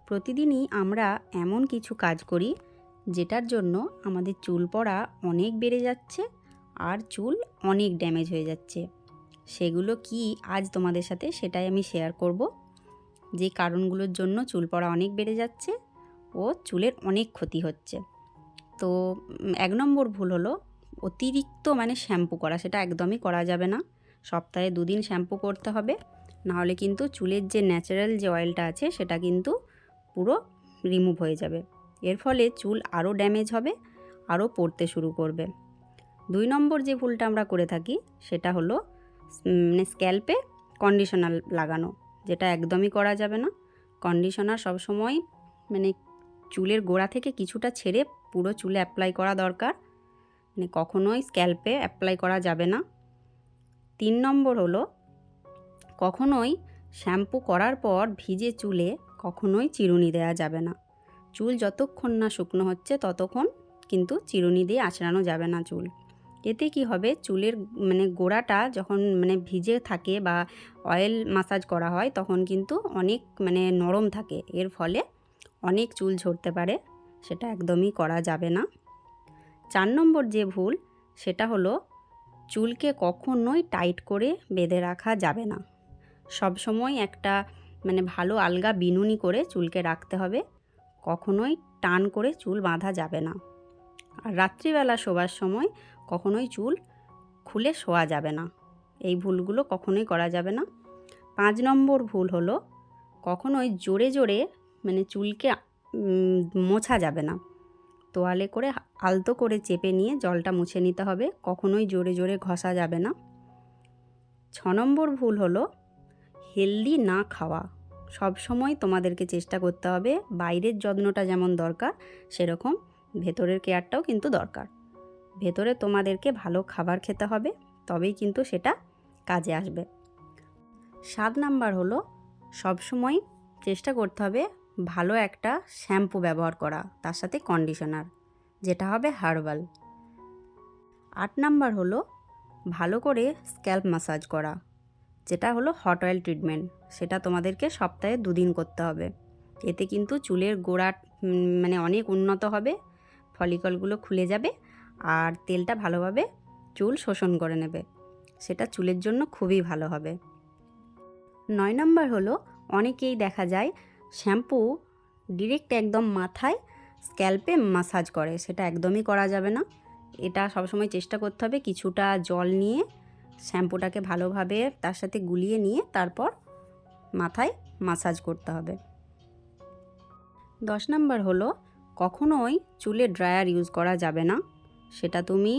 প্রতিদিনই আমরা এমন কিছু কাজ করি যেটার জন্য আমাদের চুল পড়া অনেক বেড়ে যাচ্ছে আর চুল অনেক ড্যামেজ হয়ে যাচ্ছে। সেগুলো কি আজ তোমাদের সাথে সেটাই আমি শেয়ার করব। যে কারণগুলোর জন্য চুল পড়া অনেক বেড়ে যাচ্ছে ও চুলের অনেক ক্ষতি হচ্ছে। তো ১ নম্বর ভুল হলো অতিরিক্ত শ্যাম্পু করা। সেটা একদমই করা যাবে না। সপ্তাহে ২ দিন শ্যাম্পু করতে হবে। নাহলে কিন্তু চুলের যে ন্যাচারাল যে অয়েলটা আছে সেটা কিন্তু পুরো রিমুভ হয়ে যাবে। এর ফলে চুল আরও ড্যামেজ হবে, আরও পড়তে শুরু করবে। ২ নম্বর যে ভুলটা আমরা করে থাকি সেটা হলো স্ক্যাল্পে কন্ডিশনার লাগানো, যেটা একদমই করা যাবে না। কন্ডিশনার সবসময় চুলের গোড়া থেকে কিছুটা ছেড়ে পুরো চুলে অ্যাপ্লাই করা দরকার। কখনোই স্ক্যাল্পে অ্যাপ্লাই করা যাবে না। ৩ নম্বর হলো কখনোই শ্যাম্পু করার পর ভিজে চুলে কখনোই চিরুনি দেওয়া যাবে না। চুল যতক্ষণ না শুকনো হচ্ছে ততক্ষণ কিন্তু চিরুনি দিয়ে আঁচড়ানো যাবে না চুল। এতে কি হবে, চুলের গোড়াটা যখন ভিজে থাকে বা অয়েল মাসাজ করা হয় তখন কিন্তু অনেক নরম থাকে। এর ফলে অনেক চুল ঝরতে পারে, সেটা একদমই করা যাবে না। ৪ নম্বর যে ভুল সেটা হলো চুলকে কখনোই টাইট করে বেঁধে রাখা যাবে না। সবসময় একটা ভালো আলগা বিনুনি করে চুলকে রাখতে হবে। কখনোই টান করে চুল বাঁধা যাবে না। আর রাত্রিবেলা শোবার সময় কখনোই চুল খুলে শোয়া যাবে না। এই ভুলগুলো কখনোই করা যাবে না। ৫ নম্বর ভুল হলো কখনোই জোরে জোরে চুলকে মোছা যাবে না। তোয়ালে করে আলতো করে চেপে নিয়ে জলটা মুছে নিতে হবে। কখনোই জোরে জোরে ঘষা যাবে না। ৬ নম্বর ভুল হলো হেলদি না খাওয়া। সব সময় তোমাদেরকে চেষ্টা করতে হবে বাইরের যত্নটা যেমন দরকার সেরকম ভেতরের কেয়ারটাও কিন্তু দরকার। ভেতরে তোমাদেরকে ভালো খাবার খেতে হবে, তবেই কিন্তু সেটা কাজে আসবে। ৭ নাম্বার হলো সবসময় চেষ্টা করতে হবে ভালো একটা শ্যাম্পু ব্যবহার করা, তার সাথে কন্ডিশনার, যেটা হবে হার্বাল। ৮ নাম্বার হলো ভালো করে স্ক্যাল্প ম্যাসাজ করা, যেটা হলো হট অয়েল ট্রিটমেন্ট। সেটা তোমাদেরকে সপ্তাহে ২ দিন করতে হবে। এতে কিন্তু চুলের গোড়া অনেক উন্নত হবে, ফলিকলগুলো খুলে যাবে আর তেলটা ভালোভাবে চুল শোষণ করে নেবে। সেটা চুলের জন্য খুবই ভালো হবে। ৯ নম্বর হলো অনেকেই দেখা যায় শ্যাম্পু ডিরেক্ট একদম মাথায় স্ক্যাল্পে মাসাজ করে। সেটা একদমই করা যাবে না। এটা সবসময় চেষ্টা করতে হবে কিছুটা জল নিয়ে শ্যাম্পুটাকে ভালোভাবে তার সাথে গুলিয়ে নিয়ে তারপর মাথায় মাসাজ করতে হবে। ১০ নম্বর হলো কখনোই চুলে ড্রায়ার ইউজ করা যাবে না। সেটা তুমি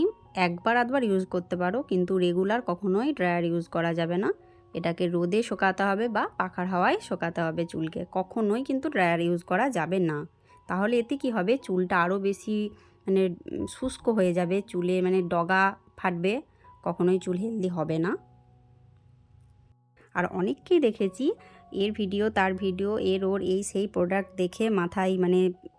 একবার আধবার ইউজ করতে পারো, কিন্তু রেগুলার কখনোই ড্রায়ার ইউজ করা যাবে না। এটাকে রোদে শুকাতে হবে বা পাখার হাওয়ায় শুকাতে হবে চুলকে। কখনোই কিন্তু ড্রায়ার ইউজ করা যাবে না। তাহলে এতে কি হবে, চুলটা আরও বেশি শুষ্ক হয়ে যাবে, চুলে ডগা ফাটবে। কখনোই চুল হেলদি হবে না। আর অনেককেই দেখেছি এর ভিডিও তার ভিডিও, এর ওর এই সেই প্রোডাক্ট দেখে মাথায়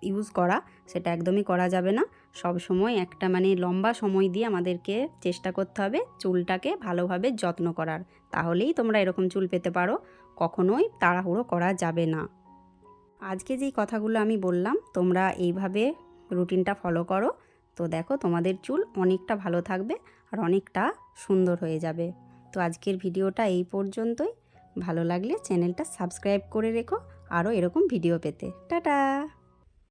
ইউজ করা। সেটা একদমই করা যাবে না। সব সময় একটা লম্বা সময় দিয়ে আমাদেরকে চেষ্টা করতে হবে চুলটাকে ভালোভাবে যত্ন করার। তাহলেই তোমরা এরকম চুল পেতে পারো। কখনোই তাড়াহুড়ো করা যাবে না। আজকে যেই কথাগুলো আমি বললাম তোমরা এইভাবে রুটিনটা ফলো করো, তো দেখো তোমাদের চুল অনেকটা ভালো থাকবে আর অনেকটা সুন্দর হয়ে যাবে। তো আজকের ভিডিওটা এই পর্যন্তই। ভালো লাগলে চ্যানেলটা সাবস্ক্রাইব করে রেখো আরও এরকম ভিডিও পেতে। টাটা।